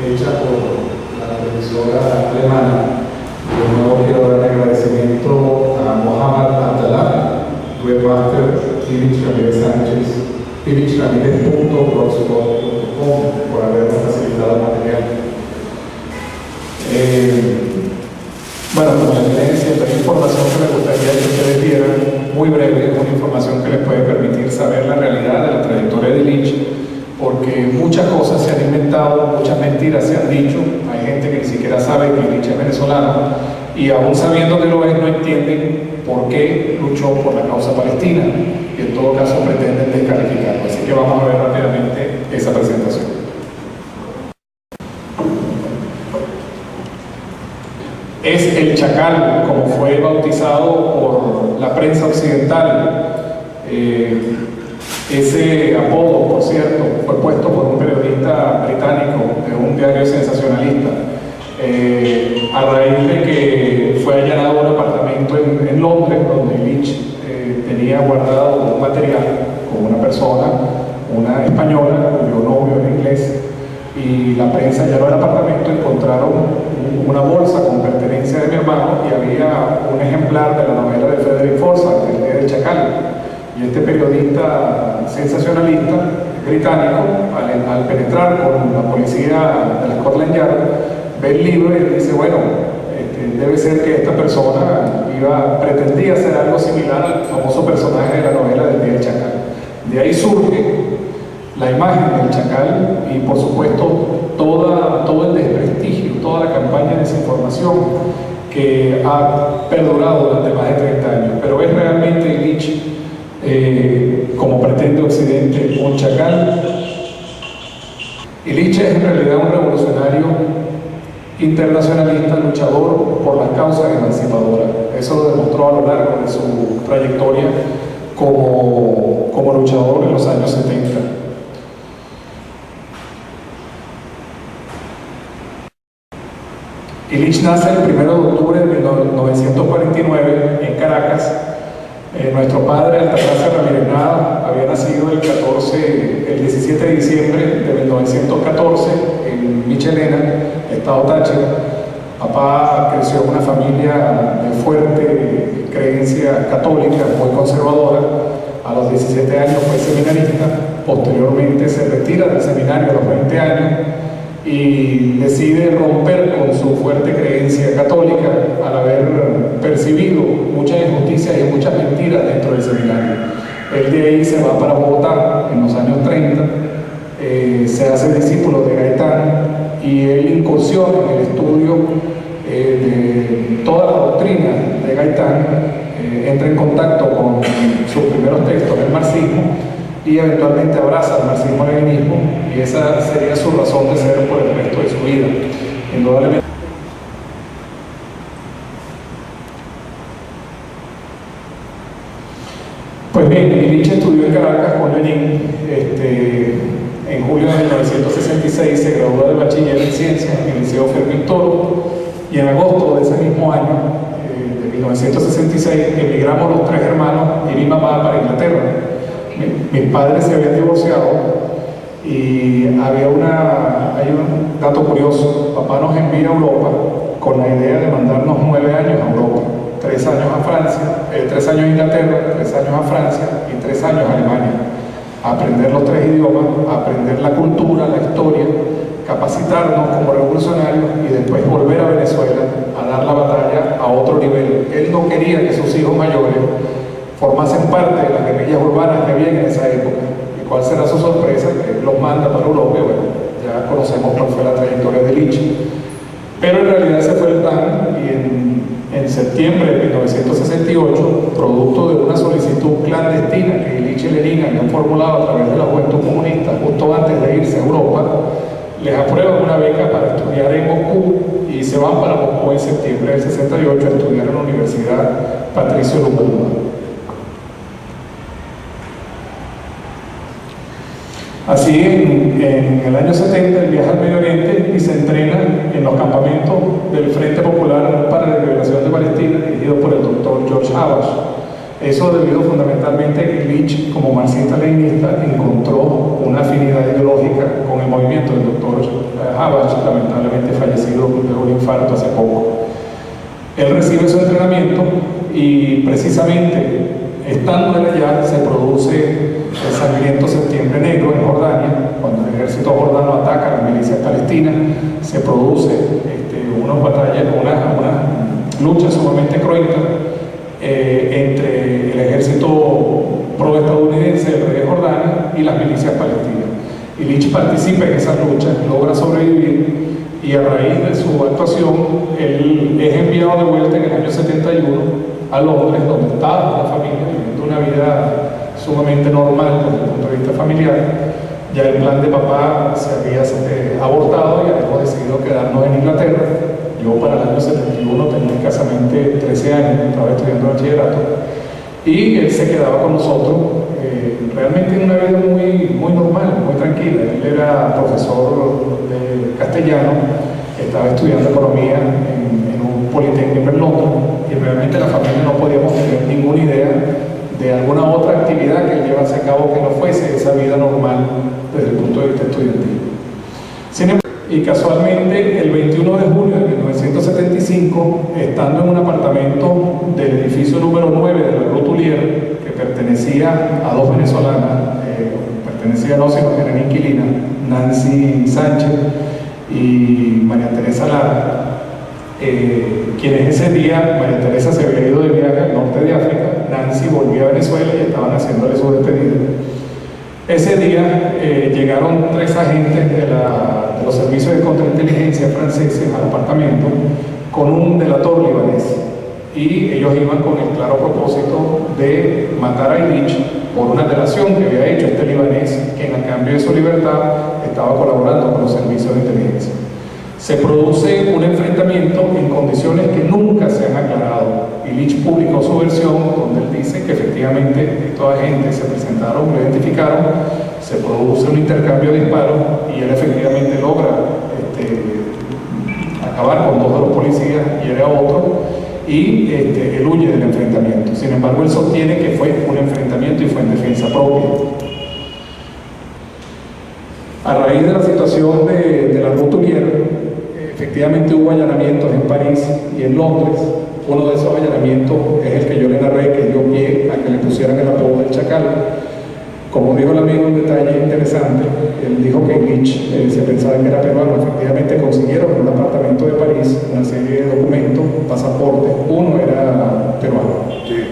hecha por la televisora alemana. De nuevo quiero dar agradecimiento a Mohamed Abdallah, webmaster Ilich Ramírez Sánchez, ilichramirez.blogspot.com, por habernos facilitado el material. Bueno, como les decía, la información que me gustaría que ustedes vieran, muy breve, es una información que les puede permitir saber la realidad de la trayectoria de Ilich, porque muchas cosas se han inventado, muchas mentiras se han dicho. Hay gente que ni siquiera sabe que Ilich es venezolano, y aún sabiendo que lo es, no entienden por qué luchó por la causa palestina, y en todo caso pretenden descalificarlo. Así que vamos a ver rápidamente esa presentación. Es el Chacal, como fue bautizado por la prensa occidental. Ese apodo, por cierto, fue puesto por un periodista británico de un diario sensacionalista, a raíz de que fue allanado un apartamento en Londres, donde Ilich tenía guardado un material con una persona, una española, cuyo novio era inglés, y la prensa allanó el apartamento, encontraron una bolsa con pertenencia de mi hermano y había un ejemplar de la novela de Frederick Forsyth, El Día del Chacal. Y este periodista sensacionalista británico, al penetrar con la policía de la Scotland Yard, ve el libro y dice, bueno, debe ser que esta persona pretendía hacer algo similar al famoso personaje de la novela del Día del Chacal. De ahí surge la imagen del Chacal y, por supuesto, todo el desprestigio, toda la campaña de desinformación que ha perdurado durante más de 30 años. Pero es realmente Ilich, como pretende Occidente, un chacal. Ilich es en realidad un revolucionario internacionalista, luchador por las causas emancipadoras. Eso lo demostró a lo largo de su trayectoria como luchador en los años 70. Ilich nace el 1 de octubre de 1949 en Caracas. Nuestro padre, Altagracia Ramírez Nava, había nacido el 17 de diciembre de 1914 en Michelena, estado Táchira. Papá creció en una familia de fuerte creencia católica, muy conservadora. A los 17 años fue seminarista, posteriormente se retira del seminario a los 20 años y decide romper con su fuerte creencia católica al haber percibido muchas injusticias y muchas mentiras dentro del seminario. Él de ahí se va para Bogotá en los años 30, se hace discípulo de Gaitán y él incursiona en el estudio de toda la doctrina de Gaitán, entra en contacto con sus primeros textos del marxismo y eventualmente abraza el marxismo-leninismo, y esa sería su razón de ser por el resto de su vida. Indudablemente. Pues bien, Ilich estudió en Caracas con Lenin. En julio de 1966 se graduó de bachiller en ciencias en el Liceo Fermín Toro, y en agosto de ese mismo año, de 1966, emigramos los tres hermanos y mi mamá para Inglaterra. Mis padres se habían divorciado y hay un dato curioso. Papá nos envía a Europa con la idea de mandarnos 9 años a Europa, 3 años a Francia, 3 años a Inglaterra, 3 años a Francia y 3 años a Alemania, a aprender los 3 idiomas, a aprender la cultura, la historia, capacitarnos como revolucionarios y después volver a Venezuela a dar la batalla a otro nivel. Él no quería que sus hijos mayores formasen parte de las guerrillas urbanas que había en esa época. ¿Y cuál será su sorpresa? Que los manda para Europa. Bueno, ya conocemos cuál fue la trayectoria de Ilich. Pero en realidad ese fue el plan, y en septiembre de 1968, producto de una solicitud clandestina que Ilich y Lenin habían formulado a través de la Juventud Comunista justo antes de irse a Europa, les aprueban una beca para estudiar en Moscú y se van para Moscú en septiembre del 68 a estudiar en la Universidad Patricio Lumumba. Así, en el año 70, él viaja al Medio Oriente y se entrena en los campamentos del Frente Popular para la Liberación de Palestina, dirigido por el doctor George Habash. Eso debido fundamentalmente a que Ilich, como marxista-leninista, encontró una afinidad ideológica con el movimiento del doctor infarto hace poco. Él recibe su entrenamiento y precisamente estando él allá se produce el sangriento Septiembre Negro en Jordania, cuando el ejército jordano ataca a las milicias palestinas. Se produce unas batallas, unas luchas sumamente cruentas entre el ejército pro-estadounidense del rey de Jordania y las milicias palestinas. Y Lich participa en esas luchas, logra sobrevivir, y a raíz de su actuación, él es enviado de vuelta en el año 71 a Londres, donde estaba con la familia, viviendo una vida sumamente normal desde el punto de vista familiar. Ya el plan de papá se había abortado y habíamos decidido quedarnos en Inglaterra. Yo para el año 71 tenía escasamente 13 años, estaba estudiando bachillerato, y él se quedaba con nosotros, realmente en una vida muy normal, muy tranquila. Él era profesor de castellano, estaba estudiando economía en un politécnico en Londres, y realmente la familia no podíamos tener ninguna idea de alguna otra actividad que él llevase a cabo que no fuese esa vida normal desde el punto de vista estudiantil. Sin embargo, y casualmente el 21 de junio de 1975, estando en un apartamento del edificio número 9 de la Rue Tulier, que pertenecía a dos venezolanas, pertenecía no, sino que eran inquilinas, Nancy Sánchez y María Teresa Lara, quienes ese día, María Teresa se había ido de viaje al norte de África, Nancy volvió a Venezuela y estaban haciéndole su despedida. Ese día llegaron 3 agentes de los servicios de contrainteligencia franceses al apartamento con un delator libanés, y ellos iban con el claro propósito de matar a Lich por una delación que había hecho este libanés, quien a cambio de su libertad estaba colaborando con los servicios de inteligencia. Se produce un enfrentamiento en condiciones que nunca se han aclarado, y Lich publicó su versión donde él dice que efectivamente estos agentes se presentaron, lo identificaron, se produce un intercambio de disparos y él efectivamente logra acabar con 2 de los policías, hiere a otro, y él huye del enfrentamiento. Sin embargo, él sostiene que fue un enfrentamiento y fue en defensa propia. A raíz de la situación de la Rue Tulier, efectivamente hubo allanamientos en París y en Londres. Uno de esos allanamientos es el que yo le narré, que dio pie a que le pusieran el apodo del Chacal. Como dijo el amigo, un detalle interesante, él dijo que Lich se pensaba que era peruano. Efectivamente consiguieron en un apartamento de París una serie de documentos, pasaportes, uno era peruano. Sí.